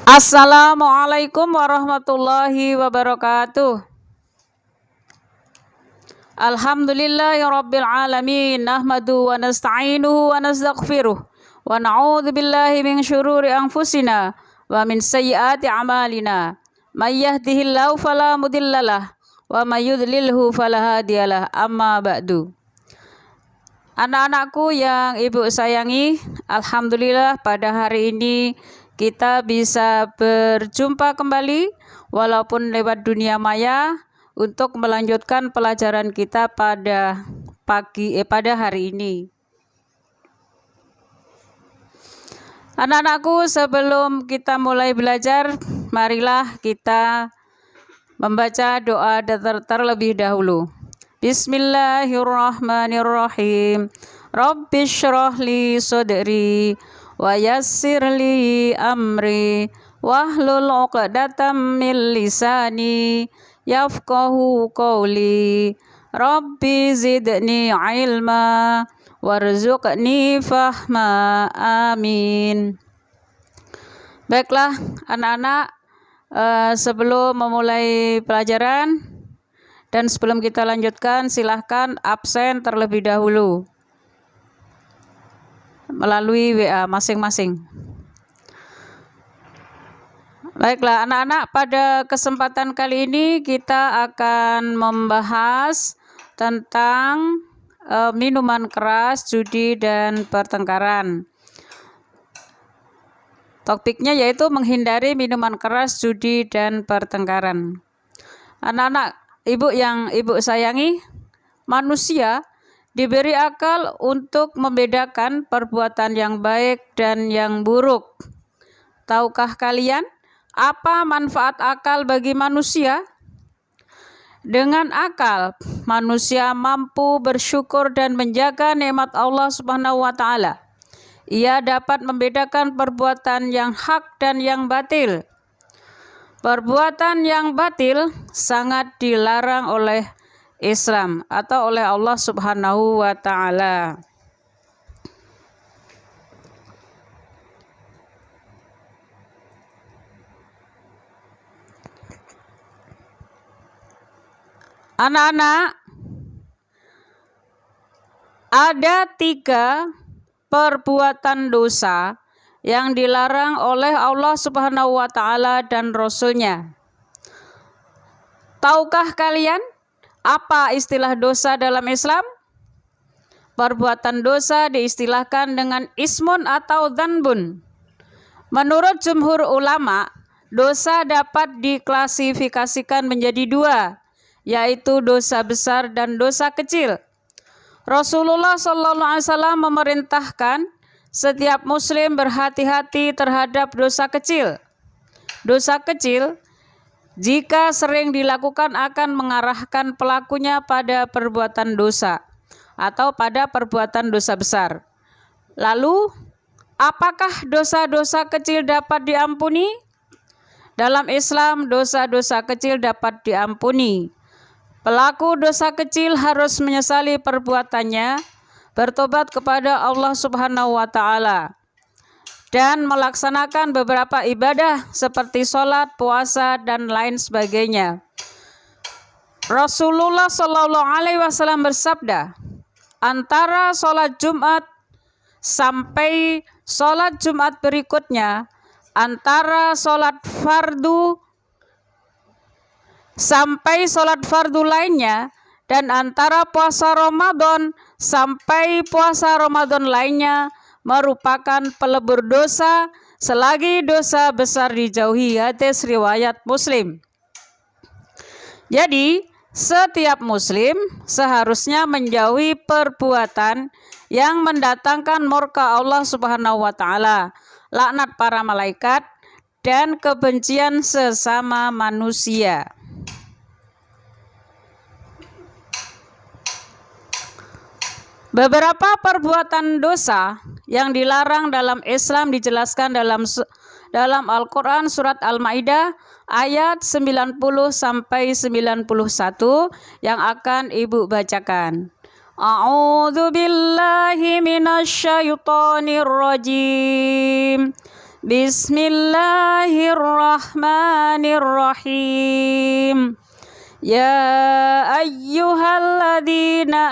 Assalamualaikum warahmatullahi wabarakatuh. Alhamdulillahirabbil alamin, nahmadu wa nasta'inuhu wa nastaghfiruh wa na'udzu billahi min syururi anfusina wa min sayyiati a'malina. May yahdihillahu fala mudhillalah wa may yudlilhu fala hadiyalah. Amma ba'du. Anak-anakku yang Ibu sayangi, alhamdulillah pada hari ini kita bisa berjumpa kembali walaupun lewat dunia maya untuk melanjutkan pelajaran kita pada hari ini. Anak-anakku, sebelum kita mulai belajar, marilah kita membaca doa terlebih dahulu. Bismillahirrahmanirrahim. Rabbi syrah li sadri wa yassir li amri wahlul 'uqdatam min lisani yafqahu qawli. Rabbi zidni ilma warzuqni fahma. Amin. Baiklah anak-anak, sebelum memulai pelajaran dan sebelum kita lanjutkan, silahkan absen terlebih dahulu melalui WA masing-masing. Baiklah anak-anak, pada kesempatan kali ini kita akan membahas tentang minuman keras, judi, dan pertengkaran. Topiknya yaitu menghindari minuman keras, judi, dan pertengkaran. Anak-anak Ibu yang Ibu sayangi, manusia diberi akal untuk membedakan perbuatan yang baik dan yang buruk. Tahukah kalian apa manfaat akal bagi manusia? Dengan akal, manusia mampu bersyukur dan menjaga nikmat Allah Subhanahu wa taala. Ia dapat membedakan perbuatan yang hak dan yang batil. Perbuatan yang batil sangat dilarang oleh Islam atau oleh Allah Subhanahu wa taala. Anak-anak, ada 3 perbuatan dosa yang dilarang oleh Allah Subhanahu wa taala dan Rasul-Nya. Tahukah kalian apa istilah dosa dalam Islam? Perbuatan dosa diistilahkan dengan ismun atau dzanbun. Menurut jumhur ulama, dosa dapat diklasifikasikan menjadi 2, yaitu dosa besar dan dosa kecil. Rasulullah SAW memerintahkan setiap muslim berhati-hati terhadap dosa kecil. Dosa kecil jika sering dilakukan akan mengarahkan pelakunya pada perbuatan dosa atau pada perbuatan dosa besar. Lalu, apakah dosa-dosa kecil dapat diampuni? Dalam Islam, dosa-dosa kecil dapat diampuni. Pelaku dosa kecil harus menyesali perbuatannya, bertobat kepada Allah Subhanahu wa taala, dan melaksanakan beberapa ibadah seperti sholat, puasa, dan lain sebagainya. Rasulullah SAW bersabda, antara sholat Jumat sampai sholat Jumat berikutnya, antara sholat fardu sampai sholat fardu lainnya, dan antara puasa Ramadan sampai puasa Ramadan lainnya merupakan pelebur dosa selagi dosa besar dijauhi. Hadis riwayat Muslim. Jadi, setiap muslim seharusnya menjauhi perbuatan yang mendatangkan murka Allah Subhanahu wa taala, laknat para malaikat, dan kebencian sesama manusia. Beberapa perbuatan dosa yang dilarang dalam Islam dijelaskan dalam Al-Quran surat Al-Maidah ayat 90 sampai 91 yang akan Ibu bacakan. A'udzu billahi minasyaitonir rajim. Bismillahirrahmanirrahim. Ya ayyuhalladzina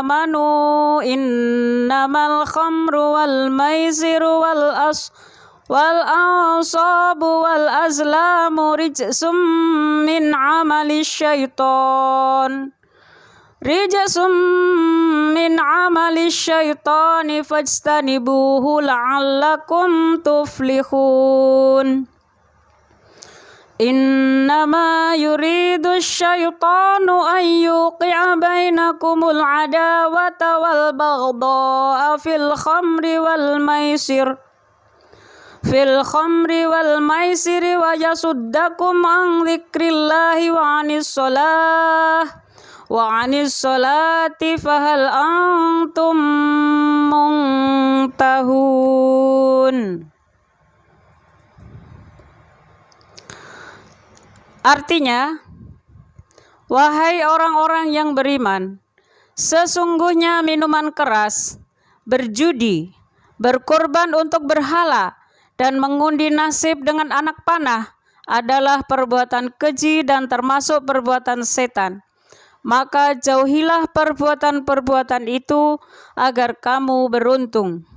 amanu innamal khamru wal maisiru wal ansabu wal azlamu rijsum min amali syaitan fajtanibuhu la'allakum tuflihun. Innama yuridu syaitanu an yuqi'a bainakumul adawata wal baghdha'a fil khamri wal maisiri wa yasuddakum an dzikrillahi wa anis salati fahal antum muntahun. Artinya, wahai orang-orang yang beriman, sesungguhnya minuman keras, berjudi, berkorban untuk berhala, dan mengundi nasib dengan anak panah adalah perbuatan keji dan termasuk perbuatan setan. Maka jauhilah perbuatan-perbuatan itu agar kamu beruntung.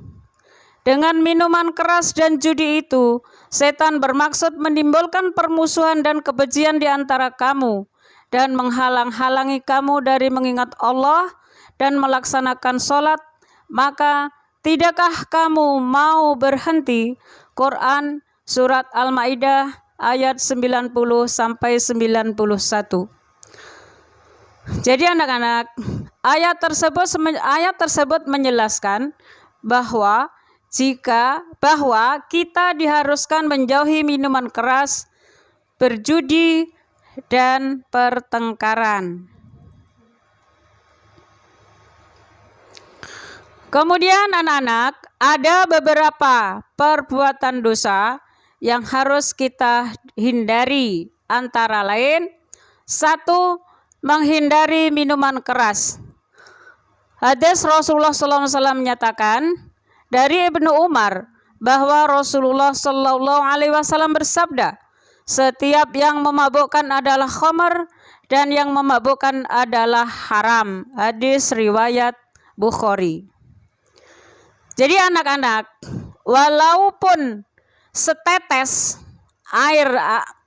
Dengan minuman keras dan judi itu, setan bermaksud menimbulkan permusuhan dan kebencian di antara kamu dan menghalang-halangi kamu dari mengingat Allah dan melaksanakan sholat. Maka tidakkah kamu mau berhenti? Quran Surat Al-Maidah ayat 90 sampai 91. Jadi anak-anak, ayat tersebut menjelaskan bahwa kita diharuskan menjauhi minuman keras, berjudi, dan pertengkaran. Kemudian anak-anak, ada beberapa perbuatan dosa yang harus kita hindari, antara lain 1. Menghindari minuman keras. Hadis Rasulullah SAW menyatakan dari Ibnu Umar bahwa Rasulullah SAW bersabda, setiap yang memabukkan adalah khamar dan yang memabukkan adalah haram. Hadis riwayat Bukhari. Jadi anak-anak, walaupun setetes air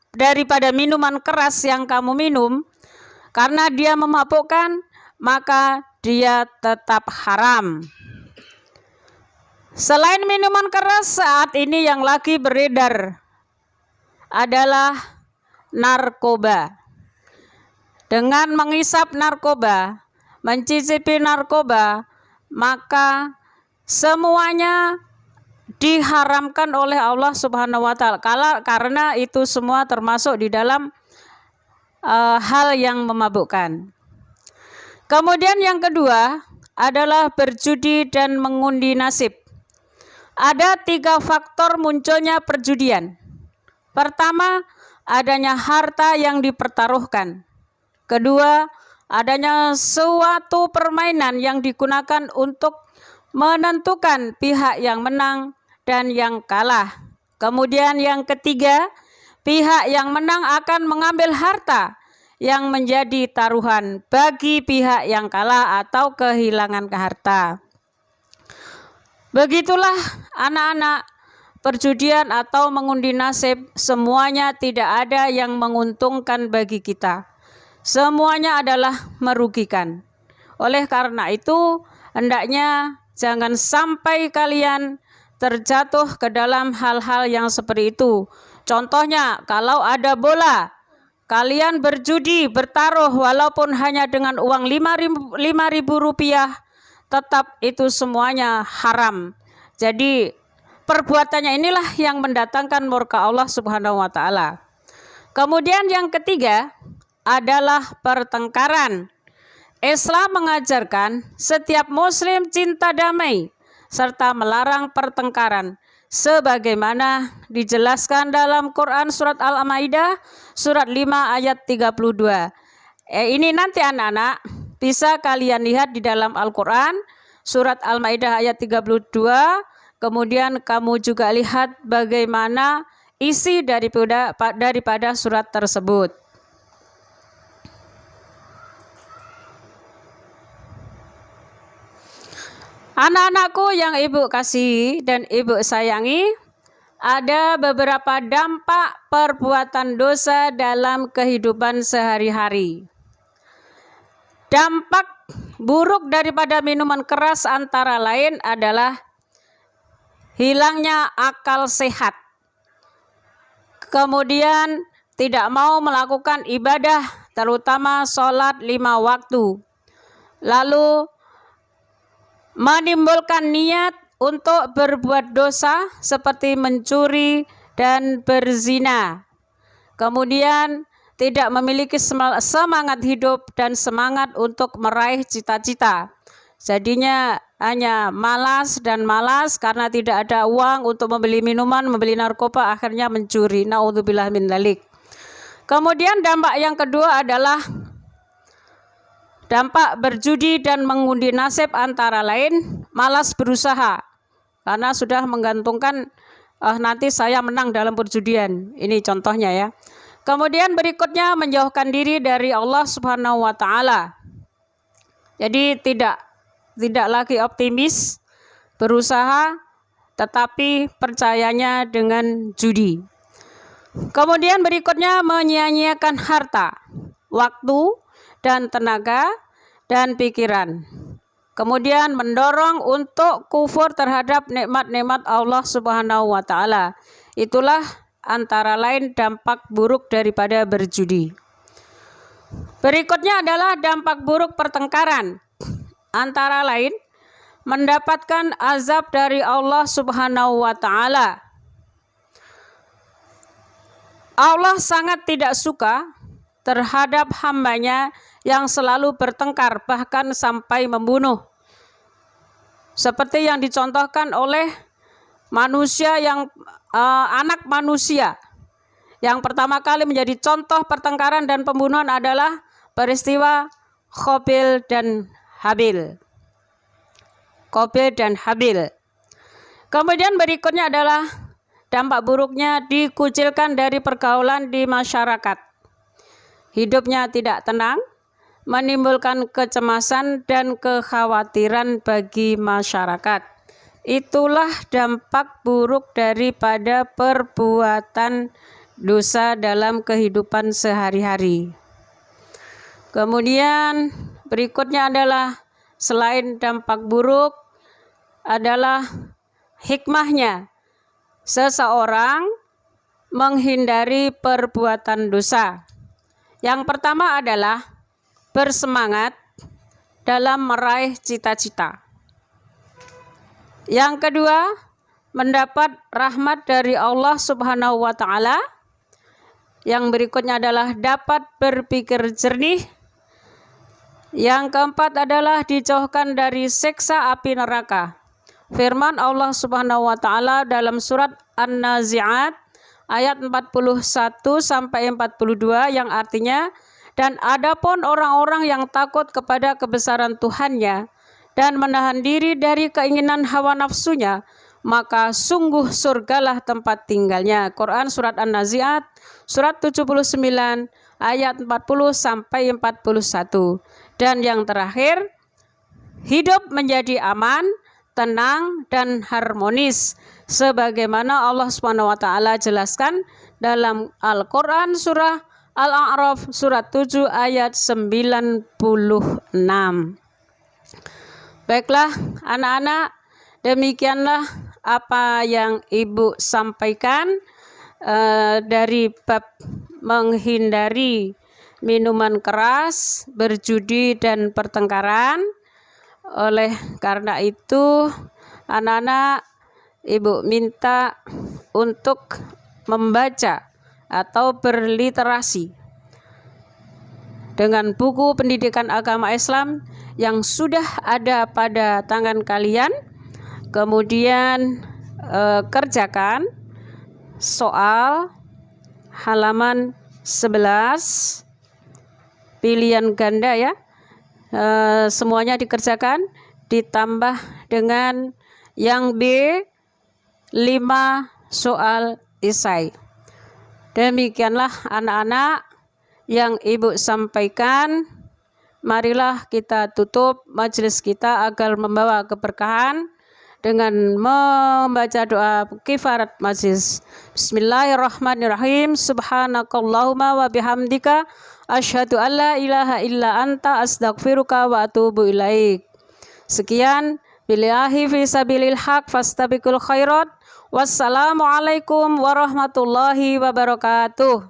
daripada minuman keras yang kamu minum, karena dia memabukkan, maka dia tetap haram. Selain minuman keras, saat ini yang lagi beredar adalah narkoba. Dengan mengisap narkoba, mencicipi narkoba, maka semuanya diharamkan oleh Allah Subhanahu wa Ta'ala, karena itu semua termasuk di dalam hal yang memabukkan. Kemudian yang kedua adalah berjudi dan mengundi nasib. Ada 3 faktor munculnya perjudian. Pertama, adanya harta yang dipertaruhkan. Kedua, adanya suatu permainan yang digunakan untuk menentukan pihak yang menang dan yang kalah. Kemudian yang ketiga, pihak yang menang akan mengambil harta yang menjadi taruhan bagi pihak yang kalah atau kehilangan harta. Begitulah anak-anak, perjudian atau mengundi nasib semuanya tidak ada yang menguntungkan bagi kita. Semuanya adalah merugikan. Oleh karena itu, hendaknya jangan sampai kalian terjatuh ke dalam hal-hal yang seperti itu. Contohnya, kalau ada bola, kalian berjudi, bertaruh walaupun hanya dengan uang 5.000 rupiah, tetap itu semuanya haram. Jadi perbuatannya inilah yang mendatangkan murka Allah Subhanahu wa Ta'ala. Kemudian yang ketiga adalah pertengkaran. Islam mengajarkan setiap muslim cinta damai serta melarang pertengkaran, sebagaimana dijelaskan dalam Quran Surat Al-Maidah Surat 5 ayat 32. Ini nanti anak-anak bisa kalian lihat di dalam Al-Quran Surat Al-Maidah ayat 32, kemudian kamu juga lihat bagaimana isi daripada surat tersebut. Anak-anakku yang ibu kasih dan ibu sayangi, ada beberapa dampak perbuatan dosa dalam kehidupan sehari-hari. Dampak buruk daripada minuman keras antara lain adalah hilangnya akal sehat. Kemudian tidak mau melakukan ibadah, terutama sholat 5 waktu. Lalu menimbulkan niat untuk berbuat dosa seperti mencuri dan berzina. Kemudian tidak memiliki semangat hidup dan semangat untuk meraih cita-cita. Jadinya hanya malas karena tidak ada uang untuk membeli minuman, membeli narkoba, akhirnya mencuri. Naudzubillah min dzalik. Kemudian dampak yang kedua adalah dampak berjudi dan mengundi nasib, antara lain malas berusaha karena sudah menggantungkan nanti saya menang dalam perjudian. Ini contohnya ya. Kemudian berikutnya menjauhkan diri dari Allah Subhanahu wa taala. Jadi tidak lagi optimis, berusaha tetapi percayanya dengan judi. Kemudian berikutnya menyia-nyiakan harta, waktu dan tenaga dan pikiran. Kemudian mendorong untuk kufur terhadap nikmat-nikmat Allah Subhanahu wa taala. Itulah antara lain dampak buruk daripada berjudi. Berikutnya adalah dampak buruk pertengkaran. Antara lain mendapatkan azab dari Allah Subhanahu wa taala. Allah sangat tidak suka terhadap hambanya yang selalu bertengkar, bahkan sampai membunuh. Seperti yang dicontohkan oleh manusia yang anak manusia. Yang pertama kali menjadi contoh pertengkaran dan pembunuhan adalah peristiwa Qabil dan Habil. Qabil dan Habil. Kemudian berikutnya adalah dampak buruknya dikucilkan dari pergaulan di masyarakat. Hidupnya tidak tenang, menimbulkan kecemasan dan kekhawatiran bagi masyarakat. Itulah dampak buruk daripada perbuatan dosa dalam kehidupan sehari-hari. Kemudian berikutnya adalah selain dampak buruk adalah hikmahnya seseorang menghindari perbuatan dosa. Yang pertama adalah bersemangat dalam meraih cita-cita. Yang kedua, mendapat rahmat dari Allah Subhanahu wa taala. Yang berikutnya adalah dapat berpikir jernih. Yang keempat adalah dijauhkan dari siksa api neraka. Firman Allah Subhanahu wa taala dalam surat An-Nazi'at ayat 41 sampai 42 yang artinya, dan adapun orang-orang yang takut kepada kebesaran Tuhannya dan menahan diri dari keinginan hawa nafsunya, maka sungguh surgalah tempat tinggalnya. Quran surat An-Nazi'at surat 79 ayat 40 sampai 41. Dan yang terakhir, hidup menjadi aman, tenang dan harmonis sebagaimana Allah Subhanahu wa taala jelaskan dalam Al-Qur'an surah Al-A'raf surat 7 ayat 96. Baiklah anak-anak, demikianlah apa yang Ibu sampaikan dari bab menghindari minuman keras, berjudi dan pertengkaran. Oleh karena itu anak-anak, Ibu minta untuk membaca atau berliterasi dengan buku pendidikan agama Islam yang sudah ada pada tangan kalian. Kemudian kerjakan soal halaman 11 pilihan ganda ya. Semuanya dikerjakan, ditambah dengan yang B 5 soal isai. Demikianlah anak-anak yang Ibu sampaikan. Marilah kita tutup majelis kita agar membawa keberkahan dengan membaca doa kifarat majelis. Bismillahirrahmanirrahim. Subhanakallahumma wa bihamdika asyhadu an la ilaha illa anta astaghfiruka wa atubu ilaik. Sekian, billahi fi sabilil haq fastabiqul khairat. Wassalamualaikum warahmatullahi wabarakatuh.